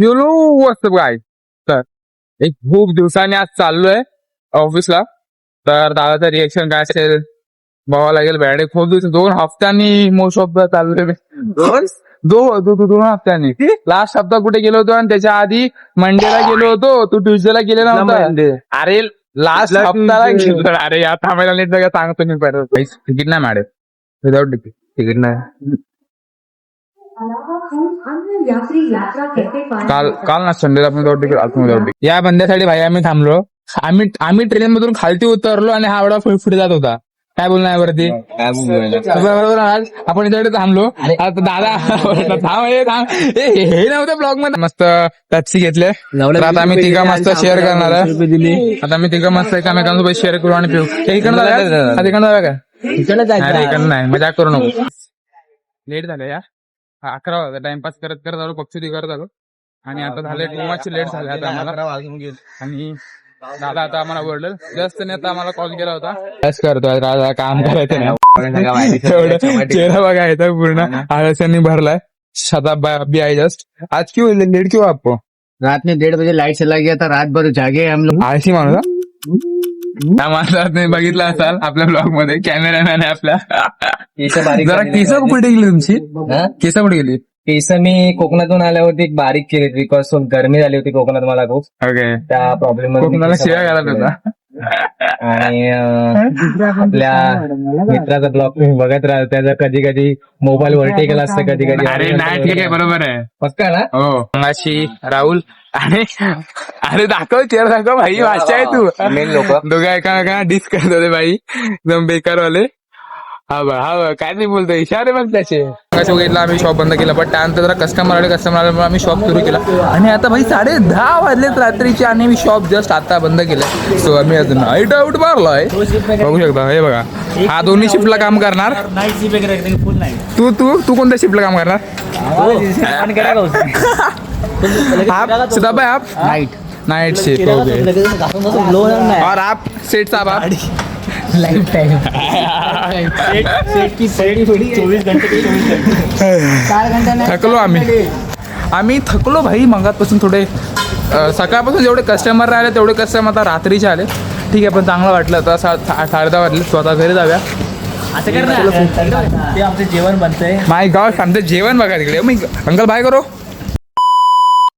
You know WhatsApp गाय. तर एक खूप दिवसांनी आज चाललोय ऑफिसला. तर दादाचं रिएक्शन काय असेल बघावं लागेल. बॅडे खूप दिवस 2 हफ्त्यांनी मोस्ट ऑफ द चाललोय मी. 2 हफ्त्यांनी. लास्ट हप्ता कुठे गेलो होतो आणि त्याच्या आधी मंडेला गेलो होतो. तू ट्युजडेला गेले नव्हता. अरे लास्ट हप्ताला गेलो. अरे या थांबायला नीट जगा सांगतो मी पहिलं. तिकीट नाही मॅडम. विदाउट तिकीट नाही. काल ना संडेला आपण विदाउट तिकीट. या बंद्यासाठी भाई आम्ही थांबलो. आम्ही ट्रेन मधून खालती उतरलो आणि हा एवढा पुढे जात होता. काय बोलणार वरती बरोबर. आज आपण इथे थांबलो. आता दादा हे नव्हतं ब्लॉग मध्ये. मस्त पेप्सी घेतले. आता आम्ही तिघा मस्त शेअर करणार आहे. आता आम्ही तिघा मस्त एकामेकांसोबत शेअर करू आणि पिऊ. इकडनं जाऊया का? इकडनं नाही मजाक करू नको. लेट झालं या 11 वाजता. टाइमपास करत करत आलो. पक्षी करत आलो आणि आता झाले टू मच लेट झाले आता आम्हाला. आणि दादा आता आम्हाला बोललं जस्ट आता आम्हाला कॉल केला होता. बस करतोय दादा काम करायचं नाही. चेहरा बघायचा पूर्ण आळसांनी भरलाय. शताब अभी आई जस्ट. आज क्यों लेट क्यों आपको? रात में 1:30 बजे लाइट चला गया था. रात भर जागे हम लोग. आळशी माणूस. त्या माणसात तुम्ही बघितलं असाल आपल्या ब्लॉग मध्ये कॅमेरामॅन आहे आपल्या. जरा केस कुठे गेली तुमची? केस कुठे गेली? केस मी कोकणातून आल्यावरती बारीक केली बिकॉज गरमी झाली होती कोकणात मला खूप. ओके. त्या प्रॉब्लेम कोकणाला शिवाय घालत होता. आणि आपल्या मित्राचा ब्लॉग तुम्ही बघत राहा. त्याचा कधी कधी मोबाईल वर्टिकल असतं कधी कधी. अरे नाही ठीक आहे बरोबर आहे. पक्का ना? हो. मंगाशी राहुल अरे दाखव चेहरा दाखव भाई. वाचा आहे तू. मेन लोक दोघं एकामेकांना डिस करत होते भाई. एकदम बेकारवाले. हा काय नाही बोलतो. इशारे मग त्याचे कसं बघितलं. आम्ही शॉप बंद केला. पण त्यानंतर जरा कस्टमर आले आम्ही शॉप सुरू केला. आणि आता भाई 10:30 वाजलेत रात्रीचे आणि मी शॉप जस्ट आता बंद केलं. सो आम्ही अजून नाईट आउट मारलोय. बघू शकता हे बघा. हा दोन्ही शिफ्टला काम करणार. तू कोणत्या शिफ्टला काम करणार? आप सिद्धाभाई आप नाइट शिफ्ट. ओके. और आप सेठ साहब आप लाइफ टाइम थकलो आम्ही थकलो भाई. मगातपासून थोडे सकाळपासून जेवढे कस्टमर राहिले तेवढे कस्टमर आता रात्रीचे आले. ठीक आहे पण चांगलं वाटलं. आता 10:30 वाजले. स्वतः घरी जाऊया. असं कर ना. ते आमचं जेवण बनतंय. माय गॉड आमचं जेवण बघा तिकडे. मी अंकल बाय करो.